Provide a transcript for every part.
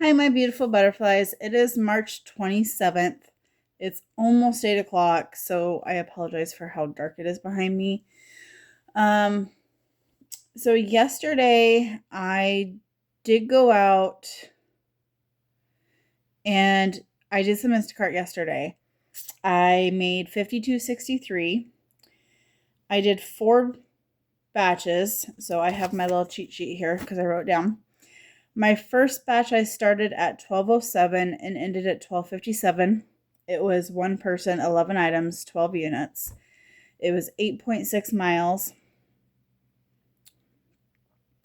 Hi, my beautiful butterflies. It is March 27th. It's almost 8 o'clock, so I apologize for how dark it is behind me. Um, so yesterday I did go out and I did some Instacart yesterday. I made 52.63. I did 4 batches, so I have my little cheat sheet here because I wrote down. My first batch I started at 12:07 and ended at 12:57. It was one person, 11 items, 12 units. It was 8.6 miles.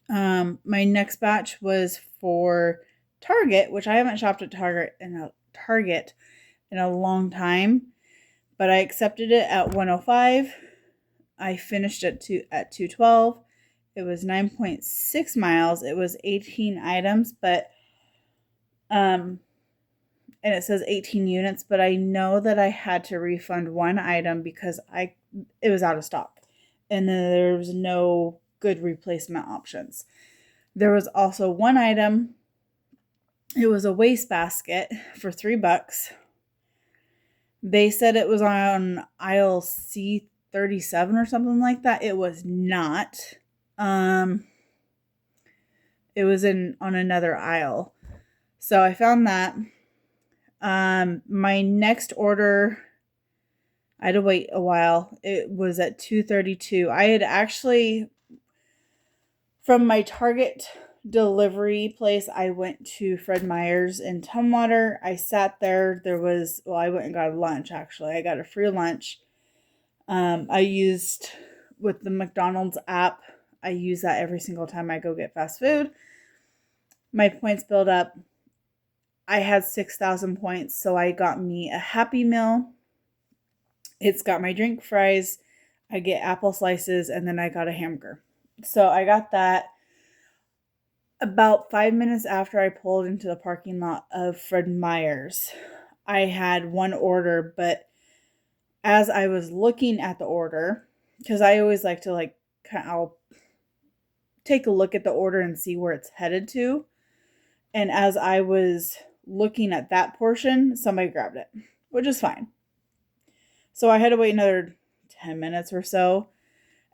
My next batch was for Target, which I haven't shopped at Target in a long time, but I accepted it at 105. I finished at 212. It was 9.6 miles. It was 18 items, but and it says 18 units, but I know that I had to refund one item because it was out of stock and then there was no good replacement options. There was also one item. It was a waste basket for $3. They said it was on aisle C37 or something like that. It was not. It was on another aisle. So I found that. My next order, I had to wait a while. It was at 2:32. I had actually, from my Target delivery place, I went to Fred Meyer's in Tumwater. I sat there. I went and got lunch, actually. I got a free lunch. I used, with the McDonald's app, I use that every single time I go get fast food. My points build up. I had 6,000 points, so I got me a Happy Meal. It's got my drink, fries, I get apple slices, and then I got a hamburger. So I got that. About 5 minutes after I pulled into the parking lot of Fred Meyer's, I had one order, but as I was looking at the order, because I always like to I'll take a look at the order and see where it's headed to. And as I was looking at that portion, somebody grabbed it, which is fine. So I had to wait another 10 minutes or so.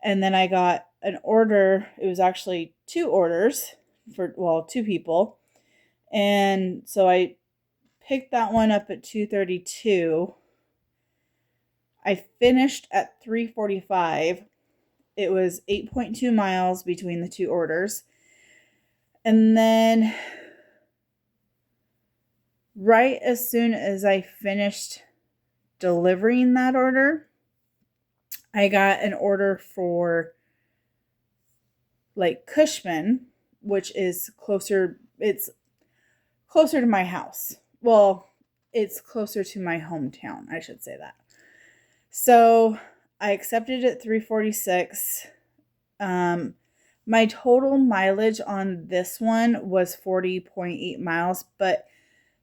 And then I got an order. It was actually 2 orders for, 2 people. And so I picked that one up at 2:32. I finished at 3:45. It was 8.2 miles between the 2 orders. And then right as soon as I finished delivering that order, I got an order for Cushman, which is closer. It's closer to my house. Well, it's closer to my hometown, I should say that. So I accepted at 3:46. My total mileage on this one was 40.8 miles, but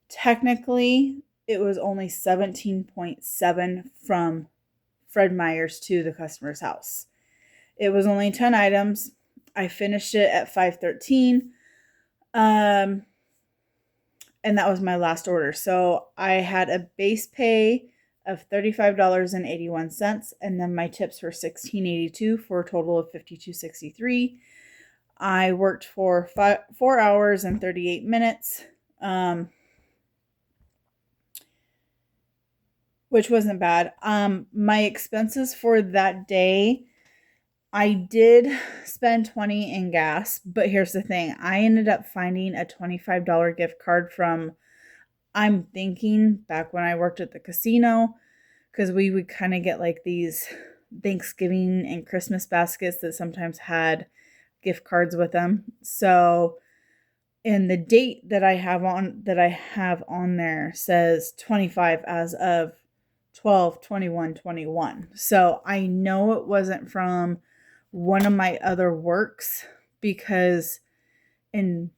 technically it was only 17.7 from Fred Meyer's to the customer's house. It was only 10 items. I finished it at 5:13. And that was my last order. So I had a base pay of $35.81, and then my tips were $16.82 for a total of $52.63. I worked for 4 hours and 38 minutes, which wasn't bad. My expenses for that day, I did spend $20 in gas, but here's the thing. I ended up finding a $25 gift card from, I'm thinking, back when I worked at the casino, because we would kind of get these Thanksgiving and Christmas baskets that sometimes had gift cards with them. So, and the date that I have on there says 25 as of 12/21/21. So I know it wasn't from one of my other works, because in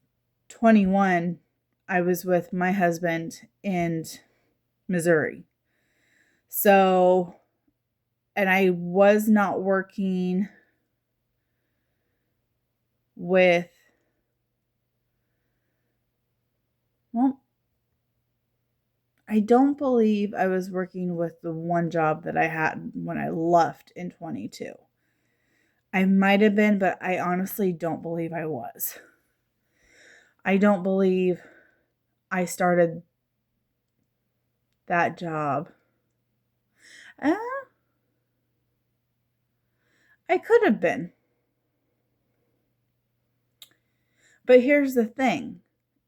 21 I was with my husband in Missouri. So, and I was not working with Well, I don't believe I was working with the one job that I had when I left in 22. I might have been, but I honestly don't believe I was. I don't believe I started that job. Uh, I could have been. But here's the thing.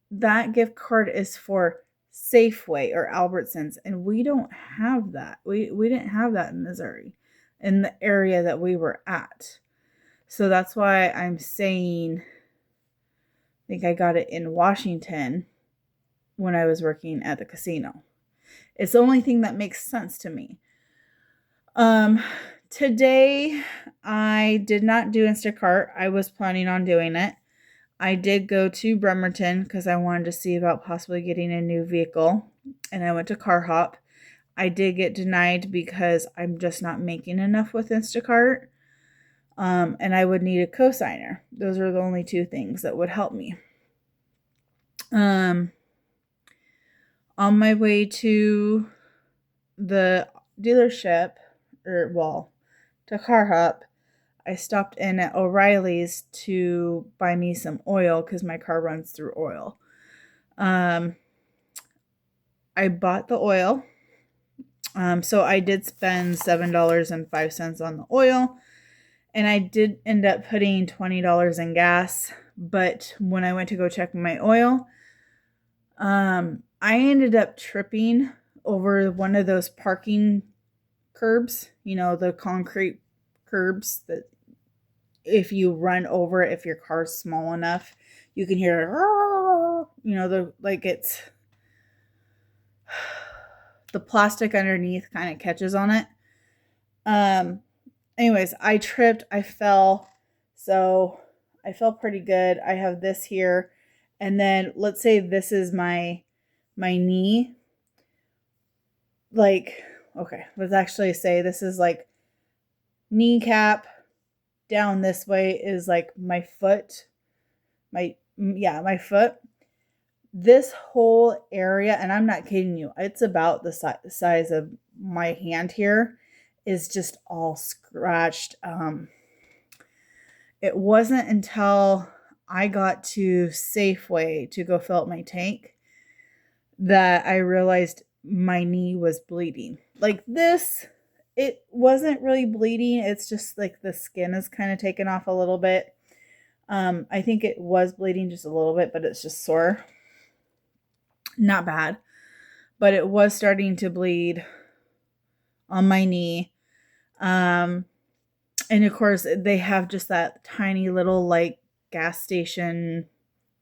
That gift card is for Safeway or Albertsons, and we don't have that. We didn't have that in Missouri, in the area that we were at. So that's why I'm saying, I think I got it in Washington when I was working at the casino. It's the only thing that makes sense to me. Today I did not do Instacart. I was planning on doing it. I did go to Bremerton because I wanted to see about possibly getting a new vehicle, and I went to Car Hop. I did get denied because I'm just not making enough with Instacart, and I would need a cosigner. Those are the only two things that would help me. On my way to the dealership, to Car Hop, I stopped in at O'Reilly's to buy me some oil because my car runs through oil. I bought the oil. So I did spend $7.05 on the oil, and I did end up putting $20 in gas. But when I went to go check my oil, I ended up tripping over one of those parking curbs, the concrete curbs that if you run over it, if your car's small enough, you can hear, it's the plastic underneath kind of catches on it. Anyways, I tripped, I fell. So I felt pretty good. I have this here. And then let's say this is my knee. Let's actually say this is like kneecap down this way is like my foot. My foot. This whole area, and I'm not kidding you, it's about the size of my hand here, is just all scratched. It wasn't until I got to Safeway to go fill up my tank that I realized my knee was bleeding. Like this, it wasn't really bleeding. It's just like the skin is kind of taken off a little bit. I think it was bleeding just a little bit, but it's just sore. Not bad, but it was starting to bleed on my knee. And of course they have just that tiny little like gas station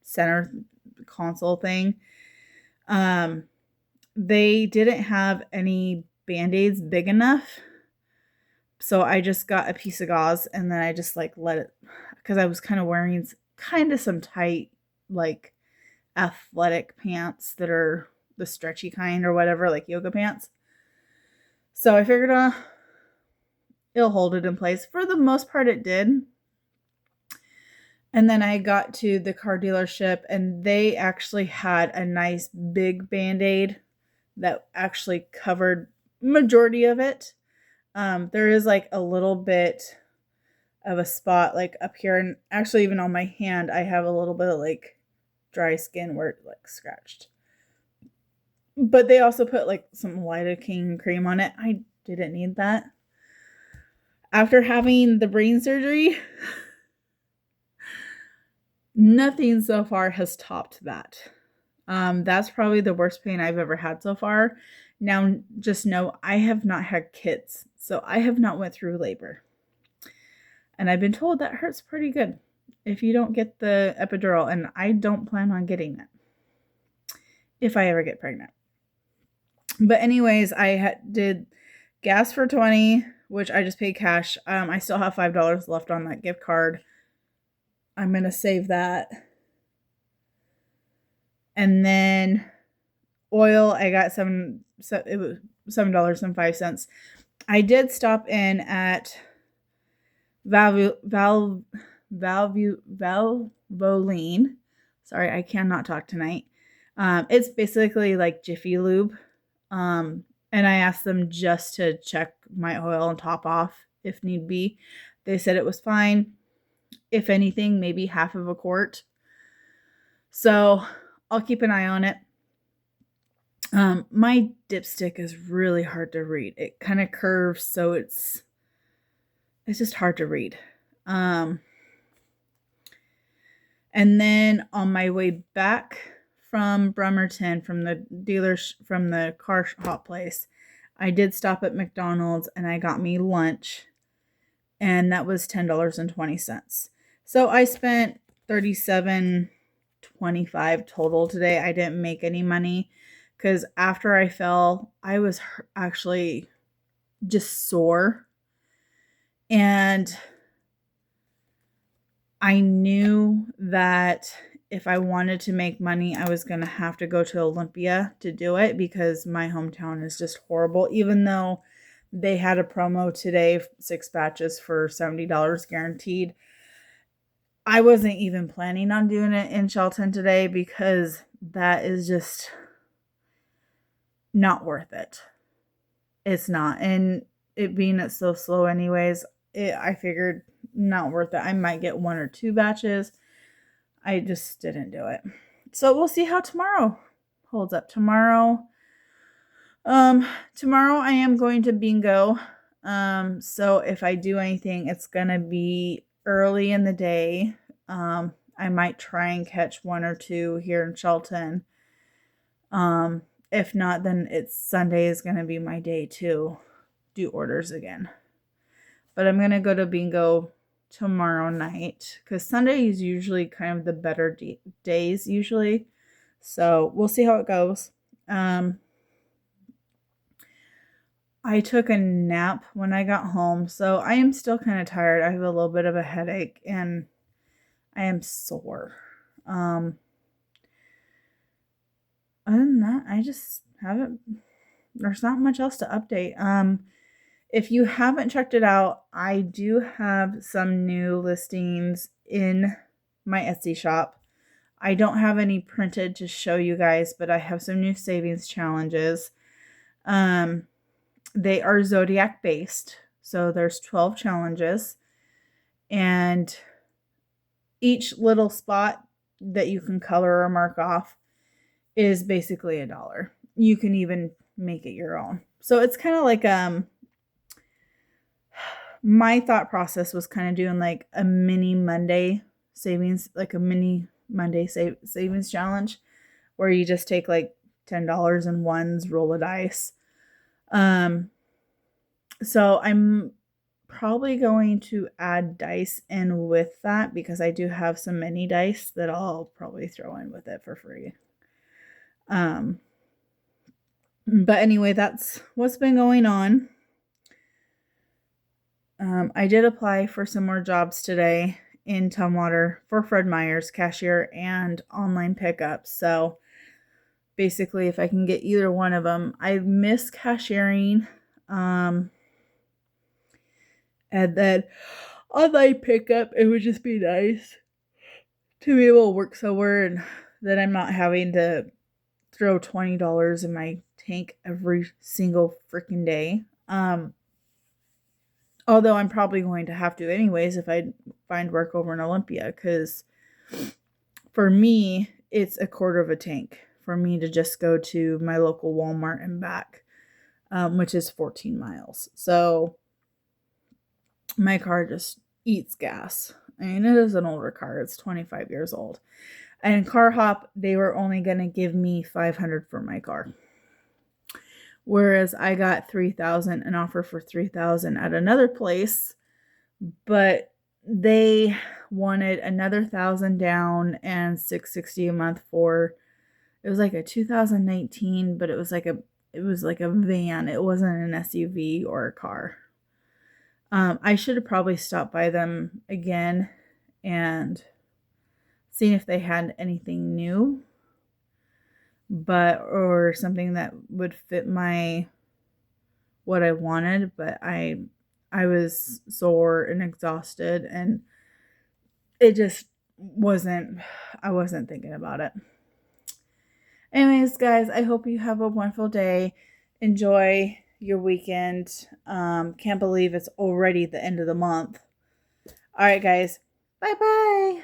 center console thing. They didn't have any Band-Aids big enough. So I just got a piece of gauze and then I just like let it, because I was kind of wearing kind of some tight, like athletic pants that are the stretchy kind or whatever, like yoga pants. So I figured it'll hold it in place. For the most part, it did. And then I got to the car dealership and they actually had a nice big Band-Aid that actually covered majority of it. There is like a little bit of a spot like up here, and actually even on my hand I have a little bit of like dry skin where it like scratched. But they also put like some lidocaine cream on it. I didn't need that. After having the brain surgery, nothing so far has topped that. That's probably the worst pain I've ever had so far. Now, just know I have not had kids, so I have not went through labor. And I've been told that hurts pretty good if you don't get the epidural, and I don't plan on getting it if I ever get pregnant. But anyways, I did gas for $20, which I just paid cash. I still have $5 left on that gift card. I'm going to save that. And then oil, I got it was $7.05. I did stop in at Valvoline. Sorry, I cannot talk tonight. It's basically like Jiffy Lube. And I asked them just to check my oil and top off if need be. They said it was fine. If anything, maybe half of a quart. So I'll keep an eye on it. My dipstick is really hard to read. It kind of curves, so it's just hard to read. And then on my way back from Bremerton, from the dealers, from the car hot place, I did stop at McDonald's and I got me lunch, and that was $10.20. So I spent $37.25 total today. I didn't make any money because after I fell, I was actually just sore, and I knew that if I wanted to make money, I was going to have to go to Olympia to do it because my hometown is just horrible. Even though they had a promo today, 6 batches for $70 guaranteed, I wasn't even planning on doing it in Shelton today because that is just not worth it. It's not. And it being it's so slow anyways, I figured not worth it. I might get 1 or 2 batches. I just didn't do it. So we'll see how tomorrow holds up. Tomorrow I am going to bingo. So if I do anything, it's gonna be early in the day. I might try and catch 1 or 2 here in Shelton. If not, then it's Sunday is gonna be my day to do orders again. But I'm gonna go to bingo tomorrow night because Sunday is usually kind of the better days usually. So we'll see how it goes. I took a nap when I got home, so I am still kind of tired. I have a little bit of a headache and I am sore. Other than that, I just haven't, there's not much else to update. If you haven't checked it out, I do have some new listings in my Etsy shop. I don't have any printed to show you guys, but I have some new savings challenges. They are Zodiac based. So there's 12 challenges, and each little spot that you can color or mark off is basically $1. You can even make it your own. So it's kind of like, my thought process was kind of doing like a mini Monday savings, like a mini Monday savings challenge where you just take like $10 in ones, roll a dice. So I'm probably going to add dice in with that because I do have some mini dice that I'll probably throw in with it for free. But anyway, that's what's been going on. I did apply for some more jobs today in Tumwater for Fred Meyer's cashier and online pickup. So basically, if I can get either one of them, I miss cashiering. And then online pickup, it would just be nice to be able to work somewhere and that I'm not having to throw $20 in my tank every single freaking day. Although I'm probably going to have to anyways if I find work over in Olympia, because for me, it's a quarter of a tank for me to just go to my local Walmart and back, which is 14 miles. So my car just eats gas. I mean, it is an older car. It's 25 years old. And in Car Hop, they were only going to give me $500 for my car. Whereas I got $3,000, an offer for $3,000 at another place, but they wanted another $1,000 down and $660 a month for, it was like a 2019, but it was like a van. It wasn't an SUV or a car. I should have probably stopped by them again and seen if they had anything new, or something that would fit what I wanted, but I was sore and exhausted and it just I wasn't thinking about it. Anyways, guys, I hope you have a wonderful day. Enjoy your weekend. Can't believe it's already the end of the month. All right, guys. Bye-bye.